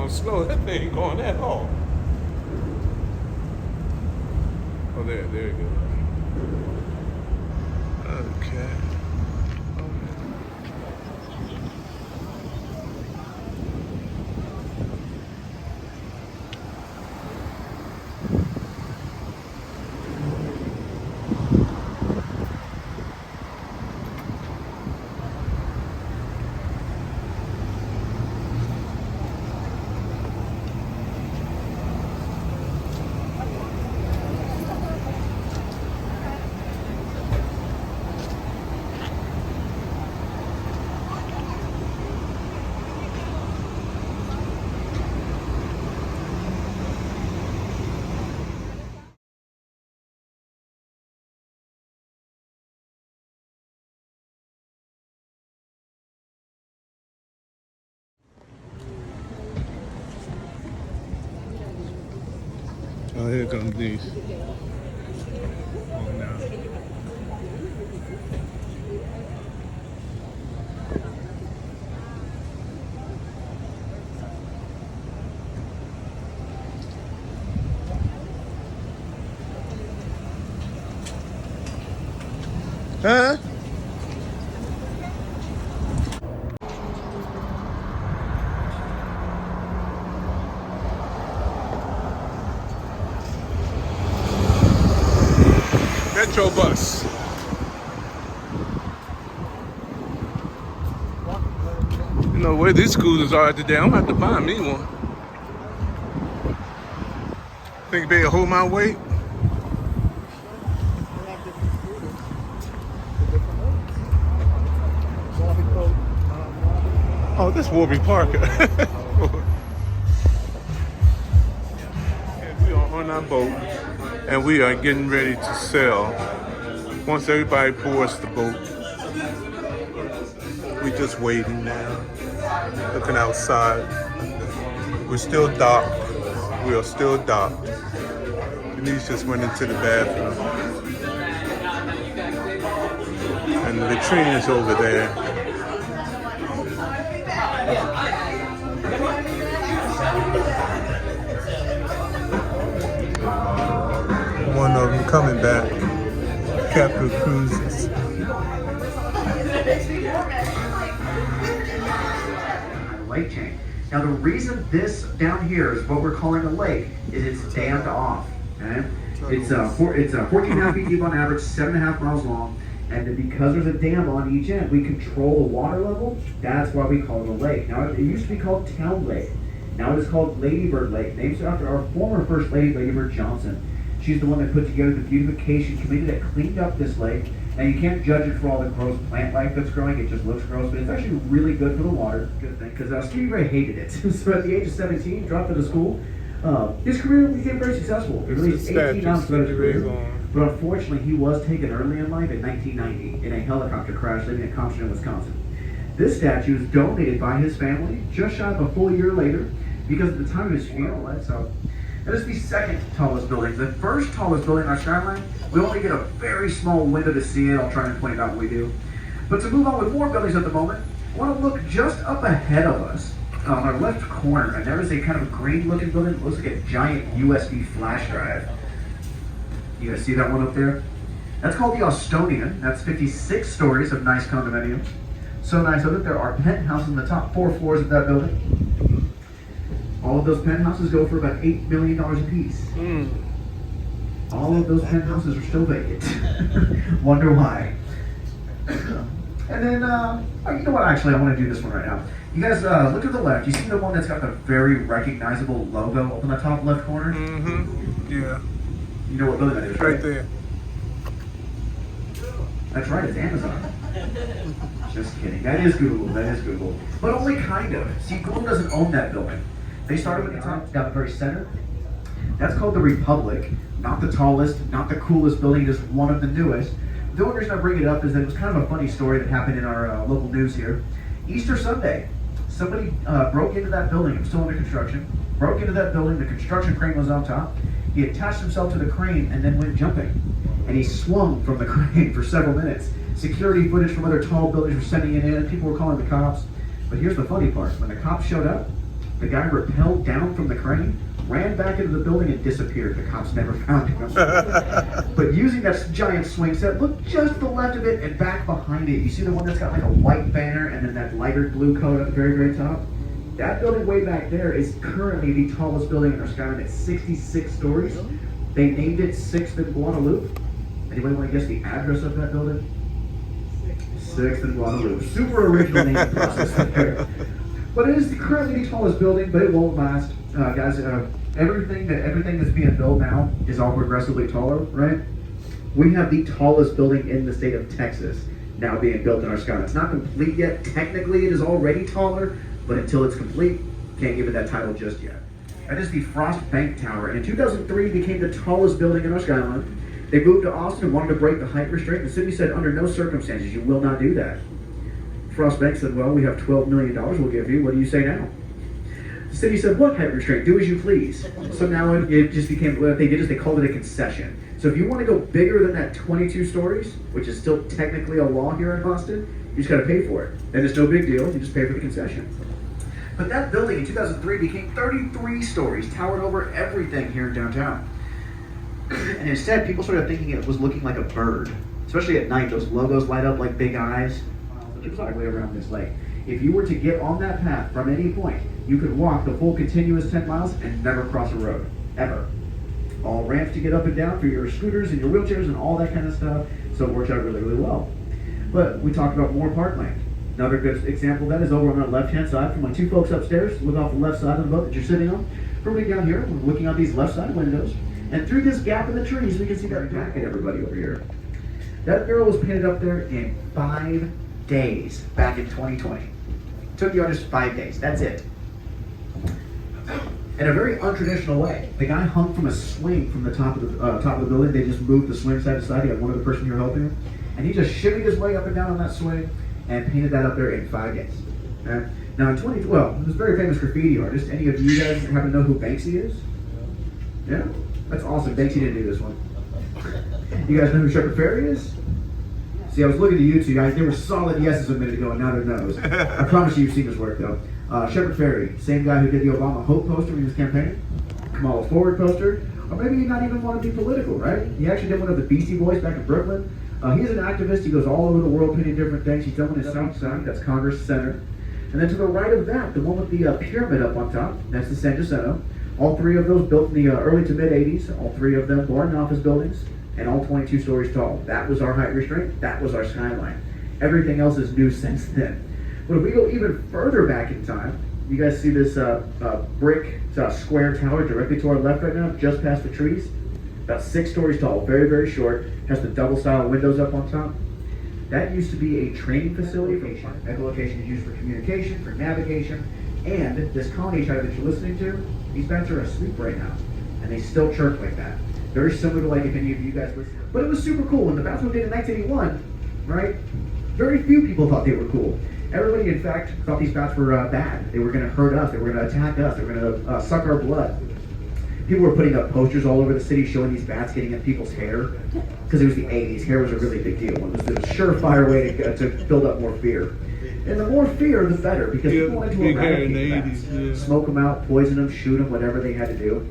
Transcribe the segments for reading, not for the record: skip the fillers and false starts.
down slow. That thing ain't going that hard. Oh, there you go. Okay. Oh, here comes these. Oh, no. Huh? Metro bus. You know where these scooters are today. I'm gonna have to buy me one. Think they hold my weight? Oh, this Warby Parker. And we are on our boat, and we are getting ready to sail. Once everybody boards the boat, we just waiting now, looking outside. We're still docked. We are still docked. Denise just went into the bathroom, and the latrine is over there. One of them coming back. Capital Cruises. Lake chain. Now the reason this down here is what we're calling a lake is it's dammed off. Okay? It's 14.5 feet deep on average, 7.5 miles long, and because there's a dam on each end, we control the water level. That's why we call it a lake. Now it used to be called Town Lake. Now it is called Lady Bird Lake, named after our former First Lady, Lady Bird Johnson. She's the one that put together the beautification committee that cleaned up this lake. Now you can't judge it for all the gross plant life that's growing. It just looks gross, but it's actually really good for the water. Good thing, because Stevie Ray hated it. So at the age of 17, dropped out of school. His career became very successful. He released 18 albums throughout his career. But unfortunately, he was taken early in life in 1990 in a helicopter crash living in Compton, Wisconsin. This statue was donated by his family just shy of a full year later because at the time of his funeral, so that is the second tallest building. The first tallest building in our skyline, we only get a very small window to see it. I'll try and point it out when we do. But to move on with more buildings at the moment, I want to look just up ahead of us on our left corner, and there is a kind of green looking building that looks like a giant USB flash drive. You guys see that one up there? That's called the Austonian. That's 56 stories of nice condominiums. So nice of it, there are penthouses in the top 4 floors of that building. All of those penthouses go for about $8 million a piece. All of those penthouses are still vacant. Wonder why. And then, you know what, actually, I want to do this one right now. You guys, look to the left. You see the one that's got the very recognizable logo up in the top left corner? Yeah. You know what building that is, right? Right there. That's right, it's Amazon. Just kidding. That is Google. That is Google. But only kind of. See, Google doesn't own that building. They started with the top, down the very center. That's called the Republic. Not the tallest, not the coolest building, just one of the newest. The only reason I bring it up is that it was kind of a funny story that happened in our local news here. Easter Sunday, somebody broke into that building. It was still under construction. Broke into that building. The construction crane was on top. He attached himself to the crane and then went jumping. And he swung from the crane for several minutes. Security footage from other tall buildings were sending it in. People were calling the cops. But here's the funny part. When the cops showed up, The guy rappelled down from the crane, ran back into the building, and disappeared. The cops never found him. But using that giant swing set, look just to the left of it and back behind it. You see the one that's got like a white banner and then that lighter blue coat at the very, very top? That building way back there is currently the tallest building in our skyline at 66 stories. They named it 6th and Guadalupe. Anybody want to guess the address of that building? 6th and Guadalupe. Super original naming process there. But it is currently the tallest building, but it won't last. Guys, everything that's being built now is all progressively taller, right? We have the tallest building in the state of Texas now being built in our skyline. It's not complete yet. Technically, it is already taller, but until it's complete, can't give it that title just yet. That is the Frost Bank Tower, and in 2003 became the tallest building in our skyline. They moved to Austin and wanted to break the height restraint. The city said, under no circumstances, you will not do that. Frost Bank said, well, we have $12 million we'll give you. What do you say now? The city said, what height restraint? Do as you please. So now it just became, what they did is they called it a concession. So if you want to go bigger than that 22 stories, which is still technically a law here in Austin, you just got to pay for it. And it's no big deal. You just pay for the concession. But that building in 2003 became 33 stories, towered over everything here in downtown. And instead, people started thinking it was looking like a bird. Especially at night, those logos light up like big eyes. Exactly around this lake. If you were to get on that path from any point, you could walk the full continuous 10 miles and never cross a road, ever. All ramps to get up and down for your scooters and your wheelchairs and all that kind of stuff. So it works out really, really well. But we talked about more parkland. Another good example of that is over on the left-hand side. For my two folks upstairs, look off the left side of the boat that you're sitting on. For me down here, we're looking out these left side windows. And through this gap in the trees, we can see that back at everybody over here. That mural was painted up there in 5 days back in 2020. Took the artist 5 days. That's it. In a very untraditional way. The guy hung from a swing from the top of the building. They just moved the swing side to side. He had one other person here helping him. And he just shimmied his way up and down on that swing and painted that up there in 5 days. Okay? Now in 2012, this very famous graffiti artist, any of you guys happen to know who Banksy is? Yeah? That's awesome. Banksy didn't do this one. You guys know who Shepard Fairey is? See, I was looking at you two guys. They were solid yeses a minute ago, and now they're no's. I promise you, you've seen his work, though. Shepard Fairey, same guy who did the Obama Hope poster when he was campaigning, Kamala Forward poster, or maybe he not even want to be political, right? He actually did one of the Beastie Boys back in Brooklyn. He's an activist. He goes all over the world painting different things. He's done one in South Side. That's Congress Center. And then to the right of that, the one with the pyramid up on top, that's the San Jacinto. All three of those built in the early to mid 80s. All three of them born in office buildings, and all 22 stories tall. That was our height restraint. That was our skyline. Everything else is new since then. But if we go even further back in time, you guys see this brick square tower directly to our left right now, just past the trees. About 6 stories tall, very, very short. Has the double style windows up on top. That used to be a training facility for echolocation is used for communication, for navigation, and this colony child that you're listening to, these bats are asleep right now, and they still chirp like that. Very similar to like if any of you guys listen. But it was super cool. When the bats moved in 1981, right, very few people thought they were cool. Everybody, in fact, thought these bats were bad. They were going to hurt us. They were going to attack us. They were going to suck our blood. People were putting up posters all over the city showing these bats getting in people's hair. Because it was the 80s. Hair was a really big deal. It was a surefire way to build up more fear. And the more fear, the better. Because people wanted to eradicate bats. Yeah. Smoke them out, poison them, shoot them, whatever they had to do.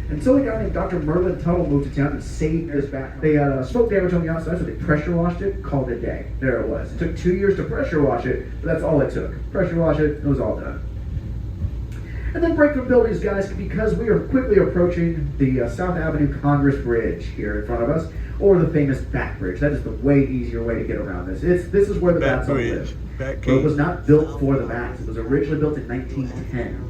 And so a guy named Dr. Merlin Tuttle moved to town and saved this bat. They smoked damage on the outside, so they pressure washed it, called it a day. There it was. It took 2 years to pressure wash it, but that's all it took. Pressure wash it, it was all done. And then break from buildings, guys, because we are quickly approaching the South Avenue Congress Bridge here in front of us, or the famous Bat Bridge. That is the way easier way to get around this. This is where the bats all live. But it was not built for the bats. It was originally built in 1910.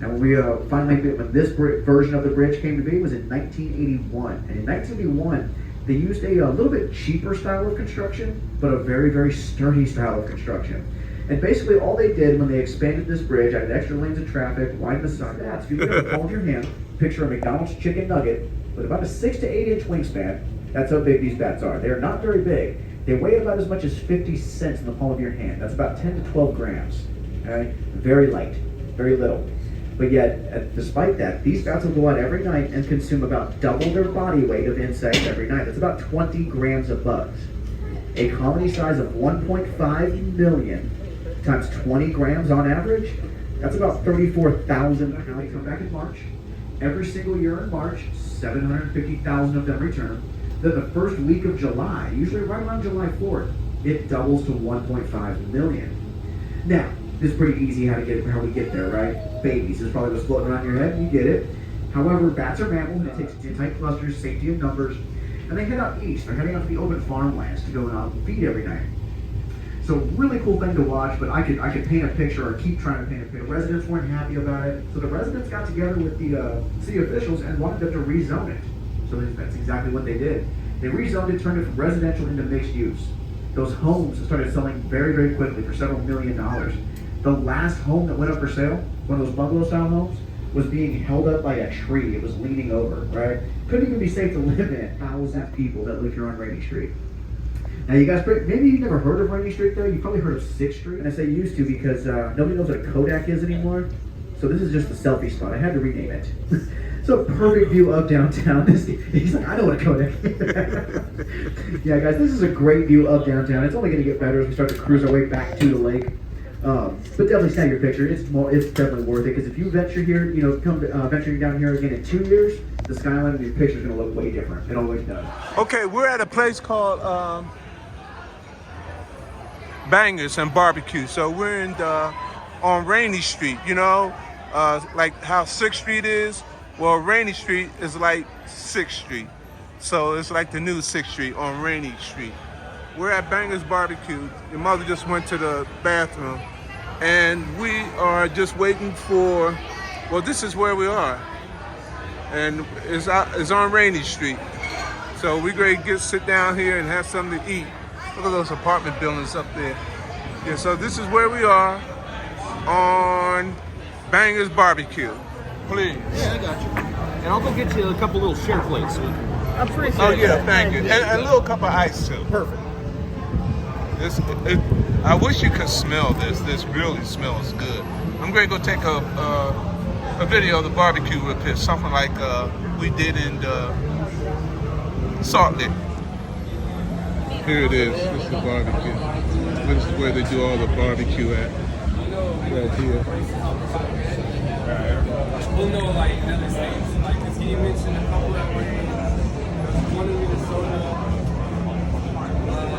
Now, when we when this version of the bridge came to be, it was in 1981. And in 1981, they used a little bit cheaper style of construction, but a very, very sturdy style of construction. And basically, all they did when they expanded this bridge, added extra lanes of traffic, widened the side bats. If you look at the palm of your hand, picture a McDonald's chicken nugget with about a 6 to 8 inch wingspan. That's how big these bats are. They are not very big. They weigh about as much as 50 cents in the palm of your hand. That's about 10 to 12 grams. Okay? Very light, very little. But yet, despite that, these bats will go out every night and consume about double their body weight of insects every night. That's about 20 grams of bugs. A colony size of 1.5 million times 20 grams on average, That's about 34,000 pounds. They come back in March. Every single year in March, 750,000 of them return. Then the first week of July, usually right around July 4th, it doubles to 1.5 million. Now, this is pretty easy how we get there, right? Babies is probably what's floating around your head. You get it. However, bats are mammals. It takes in tight clusters, safety in numbers, and they head out east. They're heading out to the open farmlands to go out and feed every night. So really cool thing to watch, but I could paint a picture or keep trying to paint a picture. Residents weren't happy about it, so the residents got together with the city officials and wanted them to rezone it. So that's exactly what they did. They rezoned it, turned it from residential into mixed use. Those homes started selling very, very quickly for several $1 million. The last home that went up for sale, one of those bungalow-style homes, was being held up by a tree. It was leaning over, right? Couldn't even be safe to live in. Thousands of people that live here on Rainy Street. Now, you guys, maybe you've never heard of Rainy Street, though. You've probably heard of 6th Street. And I say used to because nobody knows what a Kodak is anymore. So this is just a selfie spot. I had to rename it. So perfect view of downtown. He's like, I know what a Kodak is. Yeah, guys, this is a great view of downtown. It's only going to get better as we start to cruise our way back to the lake. But definitely snap your picture. It's definitely worth it because if you venture here, come venturing down here again in 2 years, the skyline of your picture is going to look way different. It always does. Okay, we're at a place called Bangers and Barbecue. So we're on Rainy Street. Like how 6th Street is. Well, Rainy Street is like 6th Street. So it's like the new 6th Street on Rainy Street. We're at Bangers Barbecue. Your mother just went to the bathroom. And we are just waiting for, well, this is where we are. And it's on Rainy Street. So we're going to sit down here and have something to eat. Look at those apartment buildings up there. Yeah, so this is where we are on Bangers Barbecue. Please. Yeah, I got you. And I'll go get you a couple little share plates. I'm pretty sure. Oh yeah, thank you. And a little cup of ice too. Perfect. I wish you could smell this. This really smells good. I'm going to go take a video of the barbecue with this, something like we did in Salt Lake. Here it is. This is the barbecue. This is where they do all the barbecue at. Right here. We'll know like other states, like because he mentioned a couple that were one in Minnesota.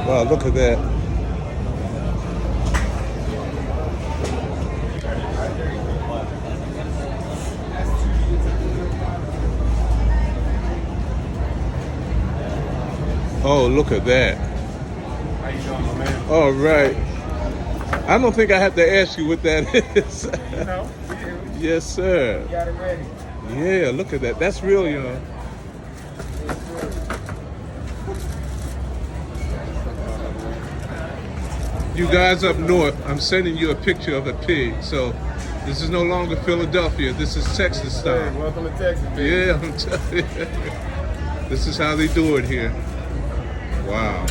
Wow, look at that. Oh, look at that. How you doing, my man? All right. I don't think I have to ask you what that is. You know, Yes, sir. you got it ready. Yeah, look at that. That's real, You guys up north, I'm sending you a picture of a pig. So this is no longer Philadelphia. This is Texas Hey, style. welcome to Texas, baby. Yeah, I'm telling you. This is how they do it here. Wow.